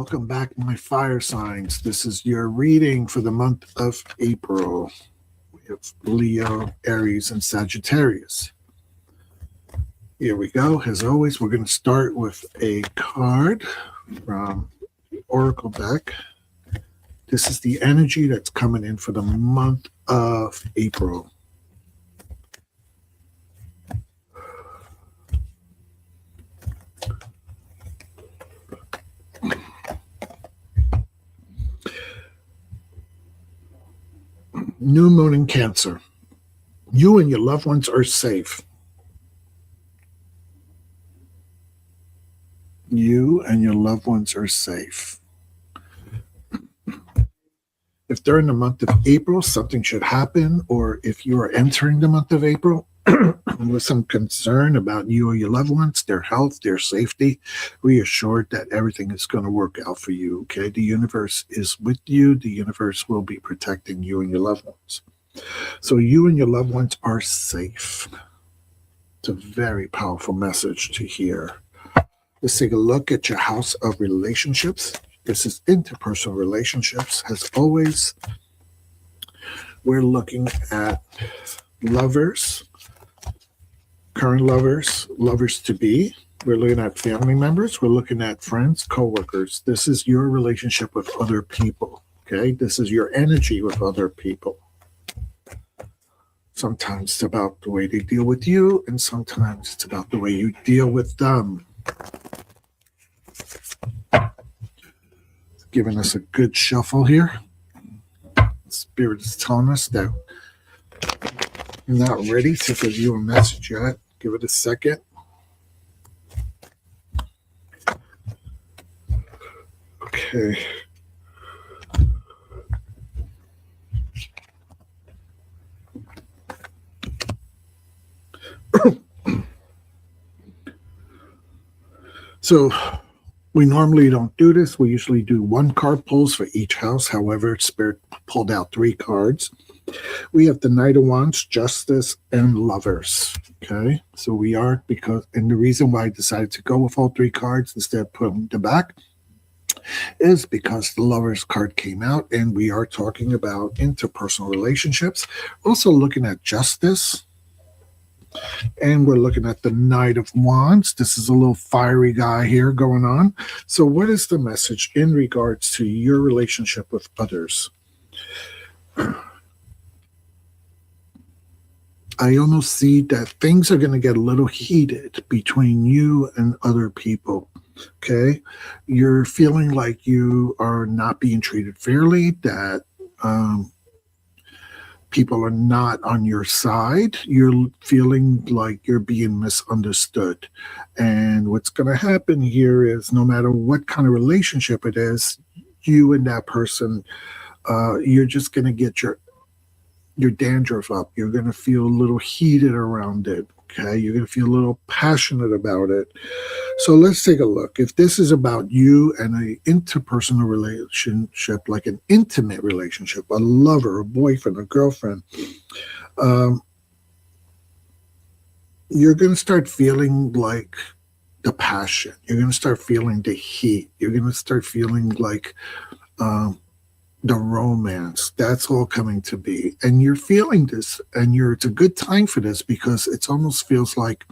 Welcome back, my fire signs. This is your reading for the month of April. We have Leo, Aries, and Sagittarius. Here we go. As always, we're going to start with a card from the Oracle deck. This is the energy that's coming in for the month of April. New moon in Cancer. You and your loved ones are safe. You and your loved ones are safe. If during the month of April something should happen, or if you are entering the month of April with some concern about you or your loved ones, their health, their safety, reassured that everything is going to work out for you, okay? The universe is with you. The universe will be protecting you and your loved ones. So you and your loved ones are safe. It's a very powerful message to hear. Let's take a look at your house of relationships. This is interpersonal relationships. As always, we're looking at lovers, current lovers, lovers to be. We're looking at family members. We're looking at friends, co-workers. This is your relationship with other people, okay? This is your energy with other people. Sometimes it's about the way they deal with you, and sometimes it's about the way you deal with them. Giving us a good shuffle here. Spirit is telling us that I'm not ready to give you a message yet. Give it a second. Okay. So we normally don't do this. We usually do one card pulls for each house. However, Spirit pulled out 3 cards. We have the Knight of Wands, Justice, and Lovers. Okay, so we are, and the reason why I decided to go with all 3 cards instead of putting them back is because the Lovers card came out, and we are talking about interpersonal relationships. Also looking at justice. And we're looking at the Knight of Wands. This is a little fiery guy here going on. So what is the message in regards to your relationship with others? I almost see that things are going to get a little heated between you and other people. Okay? You're feeling like you are not being treated fairly, that people are not on your side. You're feeling like you're being misunderstood. And what's going to happen here is no matter what kind of relationship it is, you and that person, you're just going to get your dandruff up. You're going to feel a little heated around it. Okay, you're going to feel a little passionate about it. So let's take a look. If this is about you and an interpersonal relationship, like an intimate relationship, a lover, a boyfriend, a girlfriend, you're going to start feeling like the passion. You're going to start feeling the heat. You're going to start feeling like the romance. That's all coming to be. And you're feeling this, and it's a good time for this because it almost feels like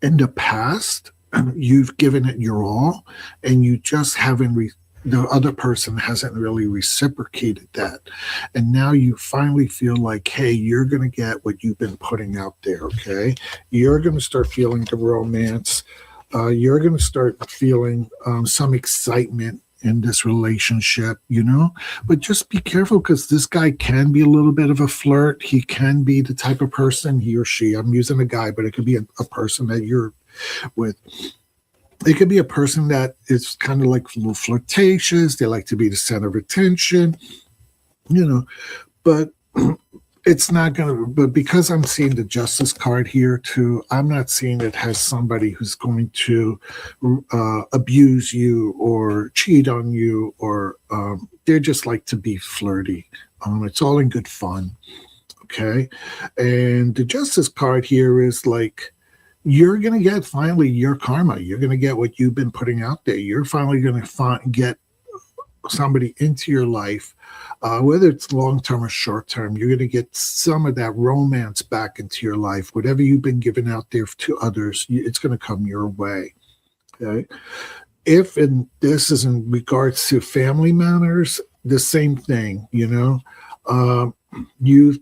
in the past, you've given it your all, and you just haven't, the other person hasn't really reciprocated that. And now you finally feel like, hey, you're going to get what you've been putting out there, okay? You're going to start feeling the romance. You're going to start feeling some excitement in this relationship, but just be careful because this guy can be a little bit of a flirt. He can be the type of person, he or she, I'm using a guy, but it could be a person that you're with. It could be a person that is kind of like a little flirtatious. They like to be the center of attention, but it's not going to, but because I'm seeing the Justice card here too, I'm not seeing it as somebody who's going to abuse you or cheat on you, or they just like to be flirty. It's all in good fun. Okay. And the Justice card here is like, you're going to get finally your karma. You're going to get what you've been putting out there. You're finally going to get somebody into your life, whether it's long term or short term. You're going to get some of that romance back into your life. Whatever you've been giving out there to others, it's going to come your way. Okay. If, and this is in regards to family matters, the same thing, you've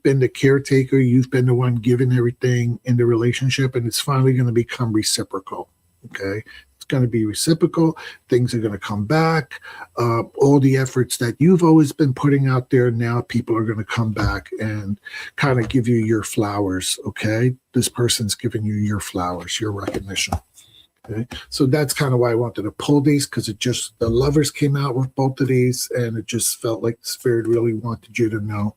been the caretaker, you've been the one giving everything in the relationship, and it's finally going to become reciprocal. Okay. It's going to be reciprocal. Things are going to come back. All the efforts that you've always been putting out there, now people are going to come back and kind of give you your flowers. Okay. This person's giving you your flowers, your recognition. Okay. So that's kind of why I wanted to pull these, because the lovers came out with both of these, and it just felt like the spirit really wanted you to know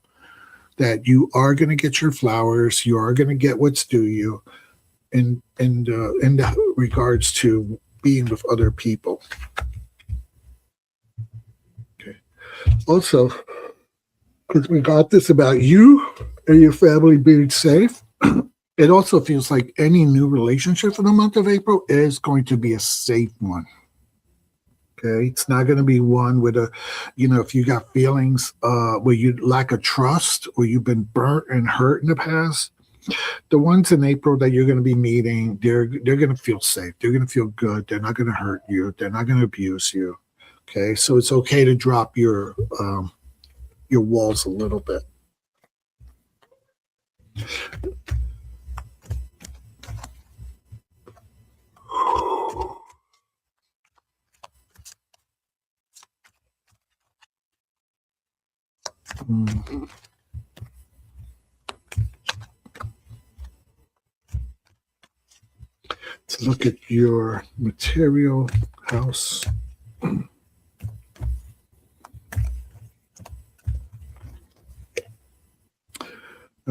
that you are going to get your flowers. You are going to get what's due you in regards to being with other people. Okay. Also, because we got this about you and your family being safe, it also feels like any new relationship for the month of April is going to be a safe one. Okay. It's not going to be one with if you got feelings where you lack a trust or you've been burnt and hurt in the past, the ones in April that you're going to be meeting, they're going to feel safe. They're going to feel good. They're not going to hurt you. They're not going to abuse you. Okay. So it's okay to drop your walls a little bit. Let's look at your material house. All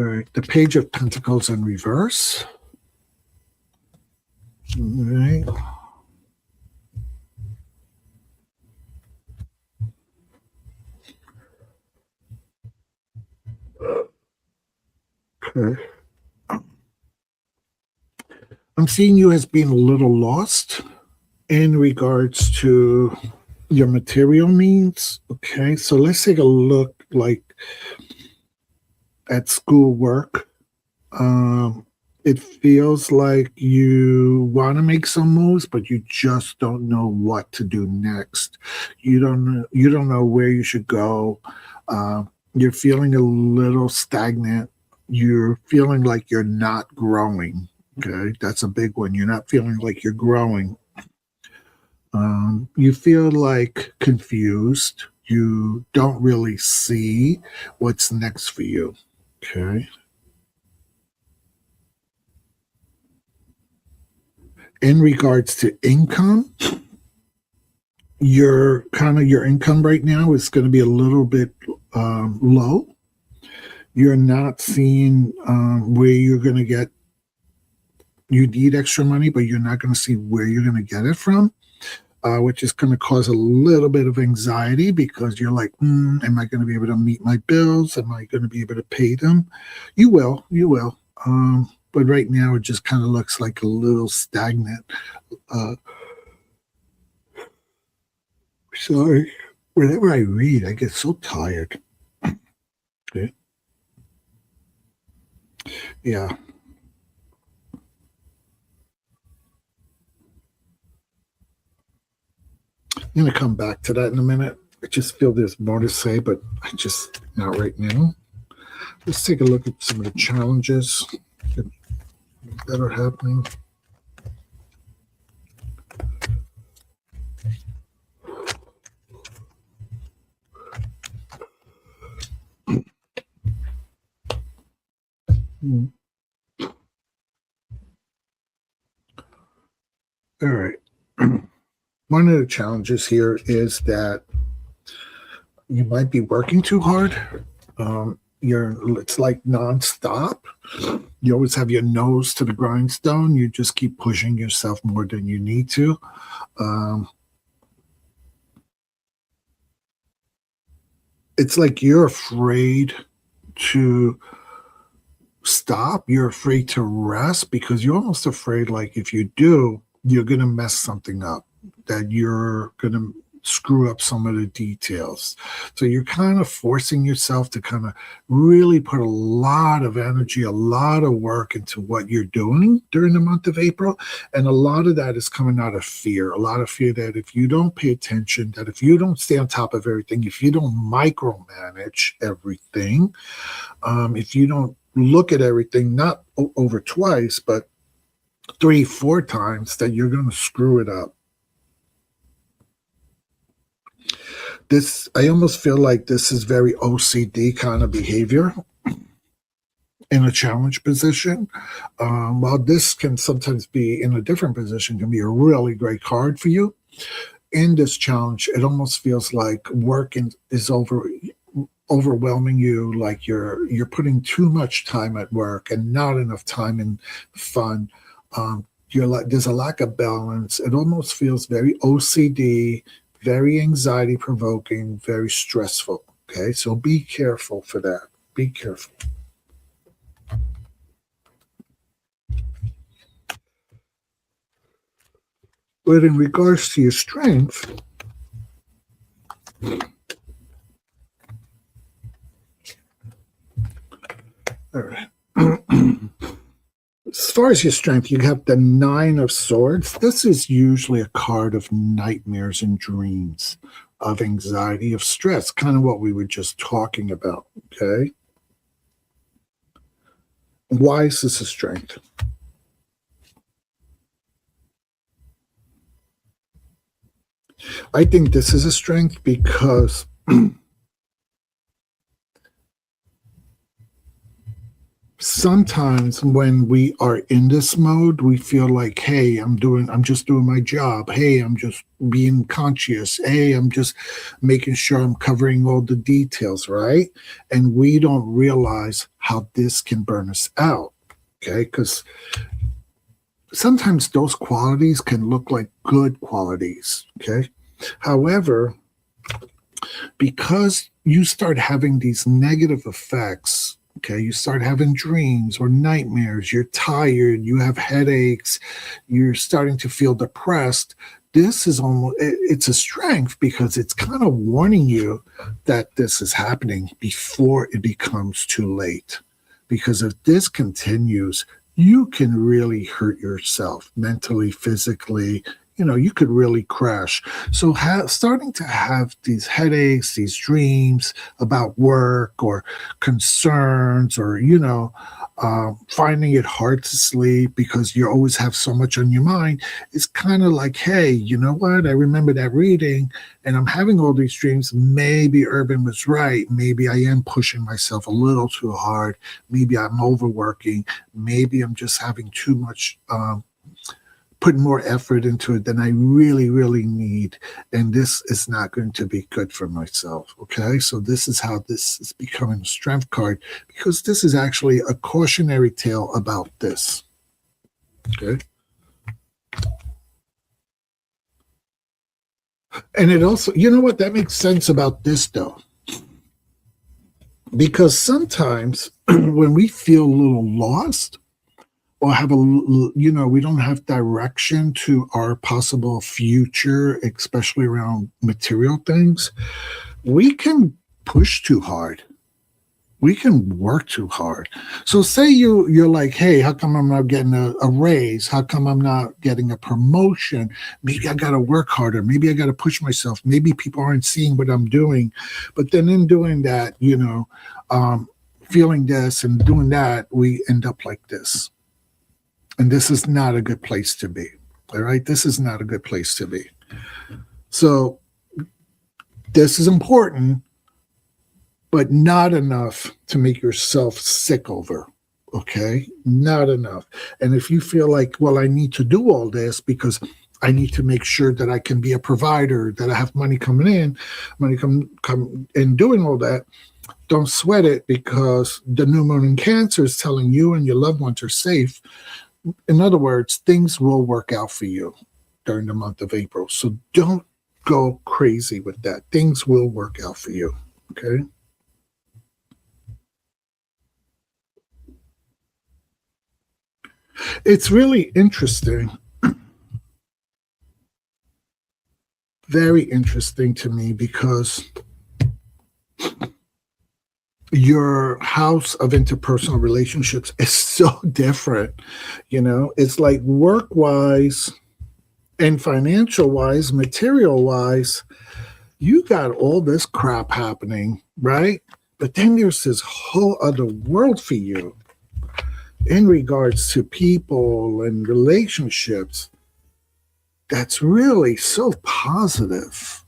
right, the Page of Pentacles in reverse. All right. Okay. I'm seeing you as being a little lost in regards to your material needs. Okay, so let's take a look at school work. It feels like you want to make some moves, but you just don't know what to do next. You don't know where you should go. You're feeling a little stagnant. You're feeling like you're not growing. Okay, that's a big one. You're not feeling like you're growing. You feel like confused. You don't really see what's next for you. Okay. In regards to income, your income right now is going to be a little bit low. You're not seeing where you're going to get. You need extra money, but you're not going to see where you're going to get it from, which is going to cause a little bit of anxiety, because you're like, am I going to be able to meet my bills? Am I going to be able to pay them? You will. But right now it just kind of looks like a little stagnant. Sorry. Whenever I read, I get so tired. Okay. Yeah. I'm going to come back to that in a minute. I just feel there's more to say, but not right now. Let's take a look at some of the challenges that are happening. All right. One of the challenges here is that you might be working too hard. It's like nonstop. You always have your nose to the grindstone. You just keep pushing yourself more than you need to. It's like you're afraid to stop. You're afraid to rest because you're almost afraid, like, if you do, you're going to mess something up, that you're going to screw up some of the details. So you're kind of forcing yourself to kind of really put a lot of energy, a lot of work into what you're doing during the month of April. And a lot of that is coming out of fear, a lot of fear that if you don't pay attention, that if you don't stay on top of everything, if you don't micromanage everything, if you don't look at everything, not over twice, but 3, 4 times, that you're going to screw it up. This, I almost feel like this is very OCD kind of behavior in a challenge position. While this can sometimes be in a different position, can be a really great card for you. In this challenge, it almost feels like work is overwhelming you, like you're putting too much time at work and not enough time in fun. You're like, there's a lack of balance. It almost feels very OCD, very anxiety provoking, very stressful. Okay, so be careful for that. Be careful. But in regards to your strength, all right. As far as your strength, you have the 9 of Swords. This is usually a card of nightmares and dreams, of anxiety, of stress, kind of what we were just talking about, okay? Why is this a strength? I think this is a strength because sometimes when we are in this mode, we feel like, hey, I'm just doing my job. Hey, I'm just being conscious. Hey, I'm just making sure I'm covering all the details, right? And we don't realize how this can burn us out, okay? Because sometimes those qualities can look like good qualities, okay? However, because you start having these negative effects, okay, you start having dreams or nightmares, you're tired, you have headaches, you're starting to feel depressed. This is almost, it's a strength because it's kind of warning you that this is happening before it becomes too late. Because if this continues, you can really hurt yourself mentally, physically. You could really crash. So starting to have these headaches, these dreams about work or concerns, or, finding it hard to sleep because you always have so much on your mind, is kind of like, hey, you know what? I remember that reading and I'm having all these dreams. Maybe Urban was right. Maybe I am pushing myself a little too hard. Maybe I'm overworking. Maybe I'm just having too much put more effort into it than I really, really need. And this is not going to be good for myself. Okay. So this is how this is becoming a strength card, because this is actually a cautionary tale about this. Okay. And it also, you know what, that makes sense about this though. Because sometimes when we feel a little lost, or have we don't have direction to our possible future, especially around material things, we can push too hard. We can work too hard. So say you're like, hey, how come I'm not getting a raise? How come I'm not getting a promotion? Maybe I got to work harder. Maybe I got to push myself. Maybe people aren't seeing what I'm doing. But then in doing that, feeling this and doing that, we end up like this. And this is not a good place to be. All right. This is not a good place to be. So this is important, but not enough to make yourself sick over. Okay. Not enough. And if you feel like, well, I need to do all this because I need to make sure that I can be a provider, that I have money coming in, money come in, doing all that, don't sweat it, because the new moon in Cancer is telling you and your loved ones are safe. In other words, things will work out for you during the month of April. So don't go crazy with that. Things will work out for you. Okay. It's really interesting, very interesting to me because your house of interpersonal relationships is so different. It's like work wise and financial wise, material wise, you got all this crap happening, right? But then there's this whole other world for you in regards to people and relationships that's really so positive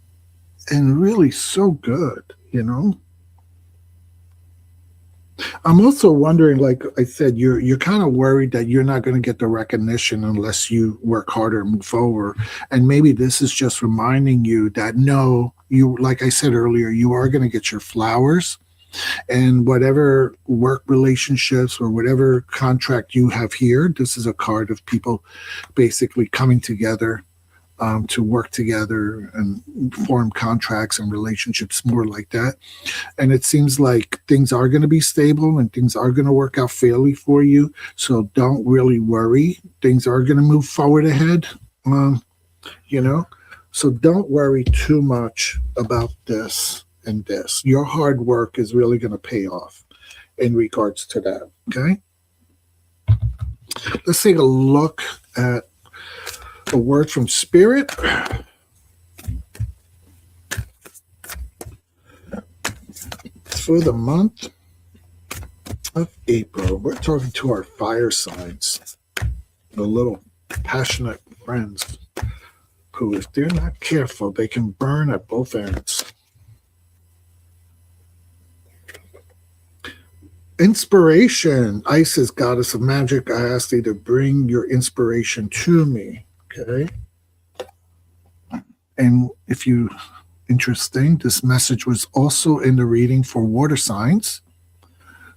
and really so good. I'm also wondering, like I said, you're kind of worried that you're not going to get the recognition unless you work harder and move forward. And maybe this is just reminding you that no, you, like I said earlier, you are going to get your flowers, and whatever work relationships or whatever contract you have here. This is a card of people basically coming together to work together and form contracts and relationships more like that. And it seems like things are going to be stable and things are going to work out fairly for you. So don't really worry. Things are going to move forward ahead. Um, you know, so don't worry too much about this and this. Your hard work is really going to pay off in regards to that. Okay. Let's take a look at a word from Spirit. For the month of April, we're talking to our fire signs, the little passionate friends who, if they're not careful, they can burn at both ends. Inspiration. Isis, goddess of magic, I ask thee to bring your inspiration to me. Okay. And if you interesting, this message was also in the reading for water signs.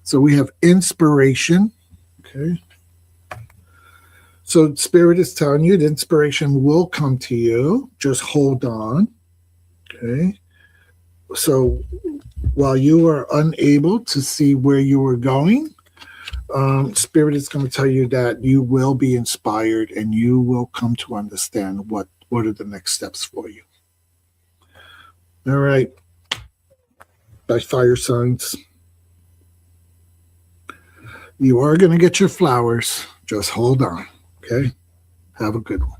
So we have inspiration. Okay. So Spirit is telling you the inspiration will come to you. Just hold on. Okay. So while you are unable to see where you are going, Spirit is going to tell you that you will be inspired and you will come to understand what are the next steps for you. All right. By fire signs. You are going to get your flowers. Just hold on. Okay. Have a good one.